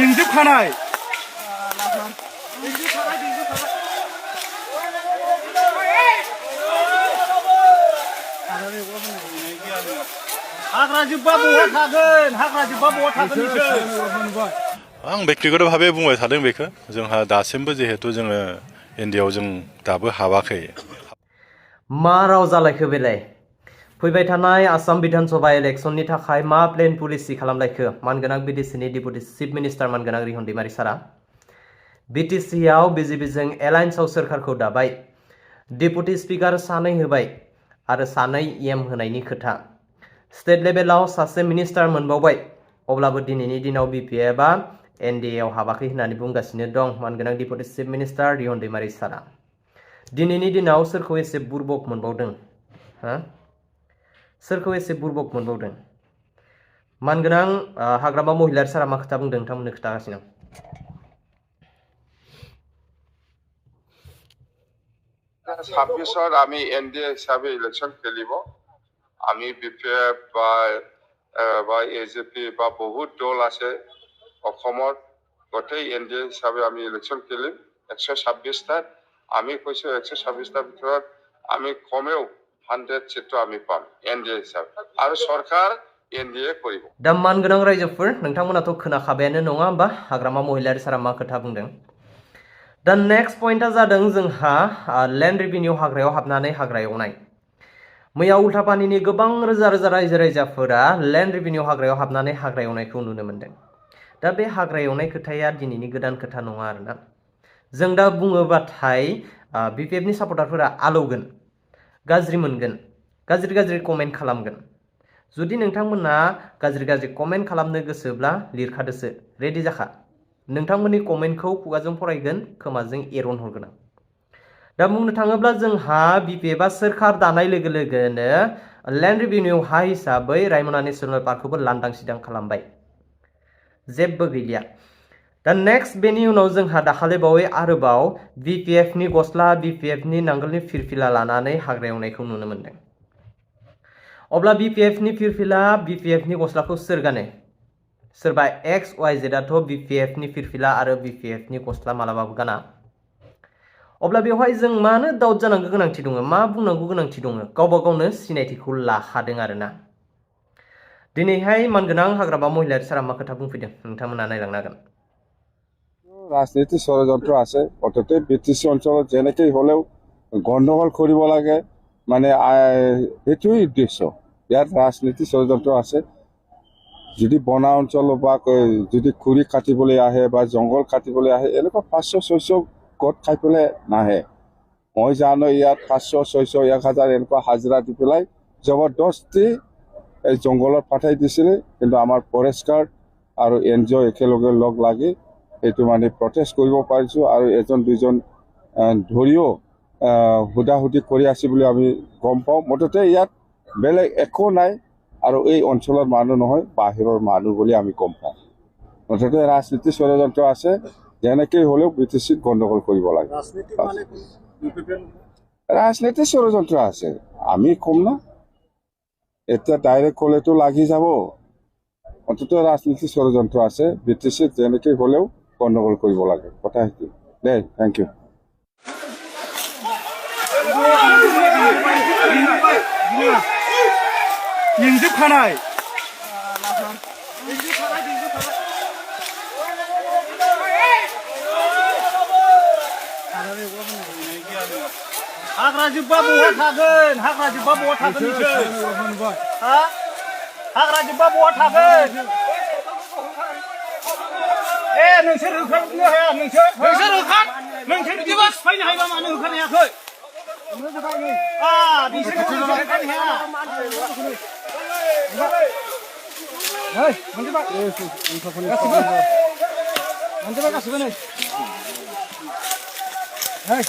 इंजोबखानाय हाग्रा जोब्बा बहा थागोन हाग्रा जोब्बा बहा थागोन बिसोर आं बेक्तिगतभावे बुंबाय थादों बेखौ जोंहा दासिमबो जिहेतु जोङो इन्डियायाव जों दाबो हाबाखै मा राव जालायखो बेलाय फैबाय थानाय आसाम बिधान सभा इलेक्शननि थाखाय मा प्लेन पलिसि खालामलायखो मानगोनां बिटिसिनि डेपुटि चिफ मिनिस्टार मानगोनां रिहन दैमारि सारा बिटिसिआव बिजेपिजों एलायन्सआव सोरखारखौ दाबाय डेपुटि स्पिकार सानै होबाय आरो सानै एम होनायनि खोथा स्टेट लेभेलाव सासे मिनिस्टार मोनबावबाय अब्लाबो दिनैनि दिनाव बिपिएफआ एनडिएआव हाबाखै होननानै बुंगासिनो दं मानगोनां डेपुटि चिफ मिनिस्टार रिहन दैमारि सारा दिनैनि दिनाव सोरखौ एसे बुरबक मोनबावदों हा सोरखौ एसे बुरबक मोनबावदों मानगोनां हाग्रामा महिलारि सारा मा खोथा बुंदों नोंथांमोननो खोथागासिनो ছাব্বিশত আমি এনডিএ হিসাবে ইলেকশন খেলিব আমি বিপিএফ বা এজেপি বা বহুত দল আছে অসমত গোটেই এনডিএ হিসাবে আমি ইলেকশন খেলিম 126টাত আমি কৈছো 126টাৰ ভিতৰত আমি কমেও 100 সিট আমি পাম এনডিএ হিসাবে আৰু চৰকাৰ এনডিএ কৰিব दा मानगोनां रायजोफोर नोंथांमोनाथ' खोनाखाबायानो नङा होमबा हाग्रामा महिलारि सारा मा खोथा बुंदों दा नेक्स्ट पइन्टआ जादों जोंहा लैंड रेभिनिउ हाग्रायाव हाबनानै हाग्रा एवनाय मैया उल्टापानिनि गोबां रोजा रोजा रायजो राजाफोरा लैंड रेभिनिउ हाग्रायाव हाबनानै हाग्रा एवनायखौ नुनो मोनदों दा बे हाग्रा एवनाय खोथाया दिनैनि गोदान खोथा नङा आरोना जों दा बुङोबाथाय बिपिएफनि सापर्टारफोरा आलौगोन गाज्रि मोनगोन गाज्रि कमेन्ट खालामगोन जुदि नोंथांमोना गाज्रि कमेन्ट खालामनो गोसोब्ला लिरखादोसो रेडि जाखा नोंथांमोननि कमेन्टखौ खुगाजों फरायगोन खोमाजों एरन हरगोन आं दा बुंनो थाङोब्ला जोंहा बिपिएफआ सोरखार दानाय लोगो लोगोनो लैंड रेभिनिउ हा हिसाबै रायमना नेशनेल पार्कखौबो लांदां सिदां खालामबाय जेबो गैलिया दा नेक्स्ट बेनि उनाव जोंहा दाखालि बावै आरोबाव बिपिएफनि गस्ला बिपिएफनि नांगोलनि फिरफिला लानानै हाग्रा एवनायखौ नुनो मोनदों अब्ला बिपिएफनि फिरफिला बिपिएफनि गस्लाखौ सोर गानो सोरबा एक्स वाइ जेडआथ' बिपिएफनि फिरफिला आरो बिपिएफनि गस्ला मालाबाबो गाना अब्ला बेवहाय जों मानो दाउट जानांगौ गोनांथि दङ मा बुंनांगौ गोनांथि दङ गावबा गावनो सिनायथिखौ लाखादों आरोना दिनैहाय मानगोनां हाग्रामा महिलारि सारा मा खोथा बुंफैदों नोंथांमोना नायलांनो हागोन राजनीति षড়যন্ত্ৰ আছে অততে বিটিসি অঞ্চলত যেনেকৈ হলেও গণ্ডগোল কৰিব লাগে মানে এইটোই উদ্দেশ্য ইয়াত ৰাজনীতি ষড়যন্ত্ৰ আছে যদি বনা অঞ্চল বা যদি খুৰি কাটিবলৈ আহে বা জংগল কাটিবলৈ আহে এনেকুৱা 500-600 গট খাই পেলাই নাহে মই জানো ইয়াত 500-600 1000 এনেকুৱা হাজিৰা দি পেলাই জবৰদস্তি এই জংগলত পঠাই দিছিলে কিন্তু আমাৰ ফৰেষ্ট গাৰ্ড আৰু এনজিঅ একেলগে লগ লাগি এইটো মানে প্ৰটেষ্ট কৰিব পাৰিছো আৰু এজন দুজন ধৰিও হুদাহুদি কৰি আছে বুলি আমি গম পাওঁ মুঠতে ইয়াত বেলেগ একো নাই আৰু এই অঞ্চলৰ মানুহ নহয় বাহিৰৰ মানুহ বুলি আমি গম পাওঁ মুঠতে ৰাজনীতি ষড়যন্ত্ৰ আছে যেনেকৈ হলেও বিটিচিত গণ্ডগোল কৰিব লাগে ৰাজনীতি ষড়যন্ত্ৰ আছে আমি কম না এতিয়া ডাইৰেক্ট ক'লেতো লাগি যাব অন্তত ৰাজনীতি ষড়যন্ত্ৰ আছে বিটিচিত যেনেকৈ হলেও গণ্ডগোল কৰিব লাগে কথা সেইটো দে থ্যাংক ইউ इंजोबखानाय हाग्रा जोब्बा बहा थागोन हाग्रा जोब्बा बहा थागोन बिसोर हा हाग्रा जोब्बा बहा थागोन ए नोंसोर होखारनो हाया नोंसोर होखार नोंसोर बिदिबा सिफायनो हायोबा मानो होखारनो हायाखै बिसोर होखारनो हाया Hey, mandiba. Mandiba गासिबो नै Hey.